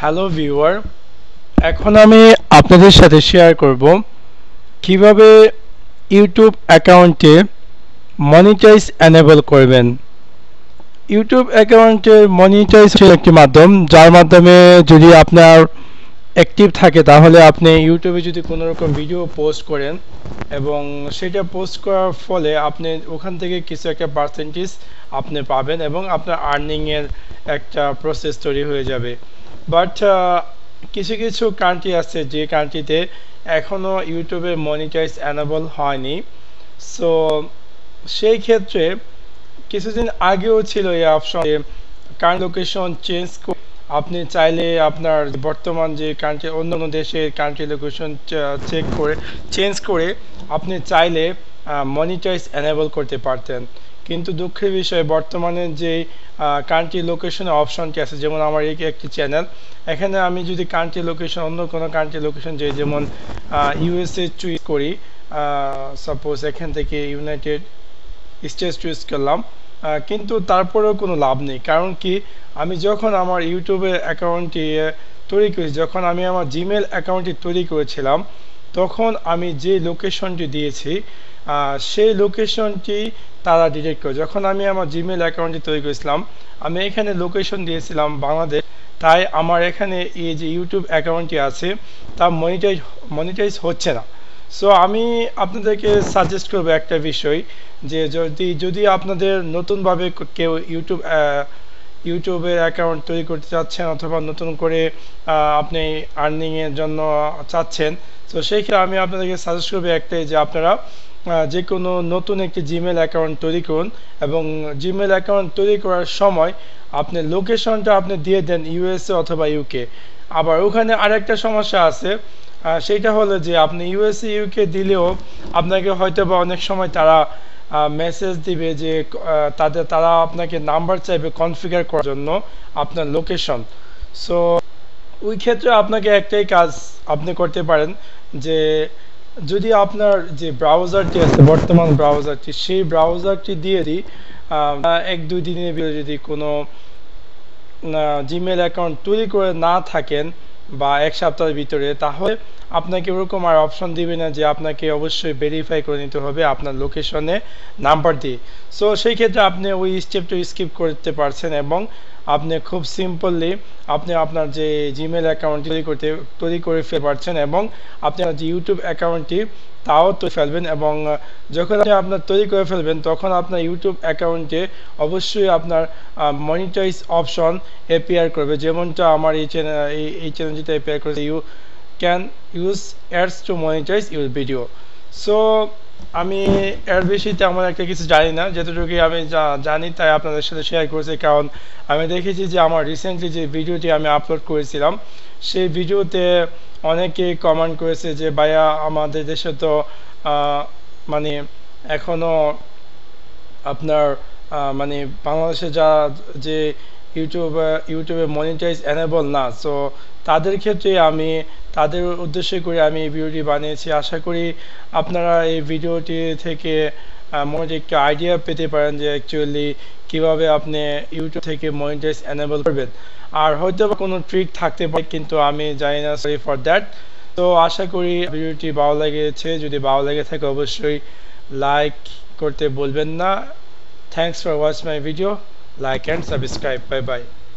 Hello viewer, এখন আমি আপনাদের সাথে শেয়ার করব কিভাবে ইউটিউব অ্যাকাউন্টে মনিটাইজ এনেবল করবেন। ইউটিউব অ্যাকাউন্টে মনিটাইজ হচ্ছে একটি মাধ্যম, যার মাধ্যমে যদি আপনার অ্যাক্টিভ থাকে তাহলে আপনি ইউটিউবে যদি কোনো রকম ভিডিও পোস্ট করেন এবং সেটা পোস্ট করার ফলে আপনি ওখান থেকে কিছু একটা পার্সেন্টেজ আপনি পাবেন এবং আপনার আর্নিংয়ের একটা প্রসেস তৈরি হয়ে যাবে। বাট কিছু কিছু কান্ট্রি আছে যে কান্ট্রিতে এখনও ইউটিউবে মনিটাইজ এনেবল হয়নি। সো সেই ক্ষেত্রে কিছুদিন আগেও ছিল এই অপশন, কারেন্ট লোকেশন চেঞ্জ করে আপনি চাইলে আপনার বর্তমান যে কান্ট্রি অন্য অন্য দেশের কান্ট্রি লোকেশন চেঞ্জ করে আপনি চাইলে মনিটাইজ এনেবল করতে পারতেন। কিন্তু দুঃখের বিষয় বর্তমানে যে কান্ট্রি লোকেশনের অপশনটি আছে, যেমন আমার এই একটি চ্যানেল, এখানে আমি যদি কান্ট্রি লোকেশন অন্য কোনো কান্ট্রি লোকেশন যে যেমন ইউএসএ চুজ করি, সাপোজ এখান থেকে ইউনাইটেড স্টেটস চুজ করলাম, কিন্তু তারপরেও কোনো লাভ নেই। কারণ কি, আমি যখন আমার ইউটিউবের অ্যাকাউন্টটি তৈরি করেছি, যখন আমি আমার জিমেল অ্যাকাউন্টটি তৈরি করেছিলাম, তখন আমি যে লোকেশনটি দিয়েছি সেই লোকেশনটি তারা ডিটেক্ট করে। যখন আমি আমার জিমেল অ্যাকাউন্টটি তৈরি করেছিলাম, আমি এখানে লোকেশন দিয়েছিলাম বাংলাদেশ, তাই আমার এখানে এই যে ইউটিউব অ্যাকাউন্টটি আছে তা মনিটাইজ হচ্ছে না। সো আমি আপনাদেরকে সাজেস্ট করবো একটা বিষয়, যে যদি আপনাদের নতুনভাবে কেউ ইউটিউবের অ্যাকাউন্ট তৈরি করতে চাচ্ছেন অথবা নতুন করে আপনি আর্নিংয়ের জন্য চাচ্ছেন, তো সেই ক্ষেত্রে আমি আপনাদেরকে সাজেস্ট করবো একটাই, যে আপনারা যে কোনো নতুন একটি জিমেল অ্যাকাউন্ট তৈরি করুন এবং জিমেল অ্যাকাউন্ট তৈরি করার সময় আপনি লোকেশনটা আপনি দিয়ে দেন ইউএসএ অথবা ইউকে। আবার ওখানে আরেকটা সমস্যা আছে, সেইটা হলো যে আপনি ইউএসএ ইউকে দিলেও আপনাকে হয়তো বা অনেক সময় তারা মেসেজ দিবে যে তারা আপনাকে নাম্বার চাইবে কনফিগার করার জন্য আপনার লোকেশন। সো ওই ক্ষেত্রে আপনাকে একটাই কাজ আপনি করতে পারেন, যে যদি আপনার যে ব্রাউজারটি আছে বর্তমান ব্রাউজারটি, সেই ব্রাউজারটি দিয়ে দিই এক দুই দিনের ভিতরে যদি কোনো জিমেল অ্যাকাউন্ট তৈরি করে না থাকেন বা এক সপ্তাহের ভিতরে, তাহলে আপনাকে ওরকম আর অপশন দিবে না যে আপনাকে অবশ্যই ভেরিফাই করে নিতে হবে আপনার লোকেশনে নাম্বার দিয়ে। সো সেই ক্ষেত্রে আপনি ওই স্টেপটা স্কিপ করতে পারছেন এবং আপনি খুব সিম্পলি আপনি আপনার যে জিমেল অ্যাকাউন্ট তৈরি করে ফেলতে পারছেন এবং আপনি যে ইউটিউব অ্যাকাউন্টটি তাও তো ফেলবেন। এবং যখন আপনি আপনার তৈরি করে ফেলবেন তখন আপনার ইউটিউব অ্যাকাউন্টে অবশ্যই আপনার মনিটাইজ অপশন অ্যাপিয়ার করবে, যেমনটা আমার এই চ্যানেলটিতে অ্যাপিয়ার করেছে, you can use ads to monetize your video. So আমি এর বেশি তেমন একটা কিছু জানি না, যতটুকু আমি জানি তাই আপনাদের সাথে শেয়ার করেছি। কারণ আমি দেখেছি যে আমার রিসেন্টলি যে ভিডিওটি আমি আপলোড করেছিলাম, সেই ভিডিওতে অনেকে কমেন্ট করেছে যে ভাইয়া আমাদের দেশে তো মানে এখনও আপনার মানে বাংলাদেশে যে ইউটিউবে মনিটাইজ এনেবল না। সো তাদের ক্ষেত্রে তাদের উদ্দেশ্য করে আমি এই ভিডিওটি বানিয়েছি। আশা করি আপনারা এই ভিডিওটি থেকে মোটামুটি একটা আইডিয়া পেতে পারেন যে অ্যাকচুয়ালি কীভাবে আপনি ইউটিউব থেকে মনিটাইজ এনেবল করবেন। আর হয়তো বা কোনো ট্রিক থাকতে পারে, কিন্তু আমি জানি না, সরি ফর দ্যাট। তো আশা করি ভিডিওটি ভালো লেগেছে, যদি ভালো লেগে থাকে অবশ্যই লাইক করতে বলবেন না। Thanks for watching my video. Like and subscribe. Bye bye.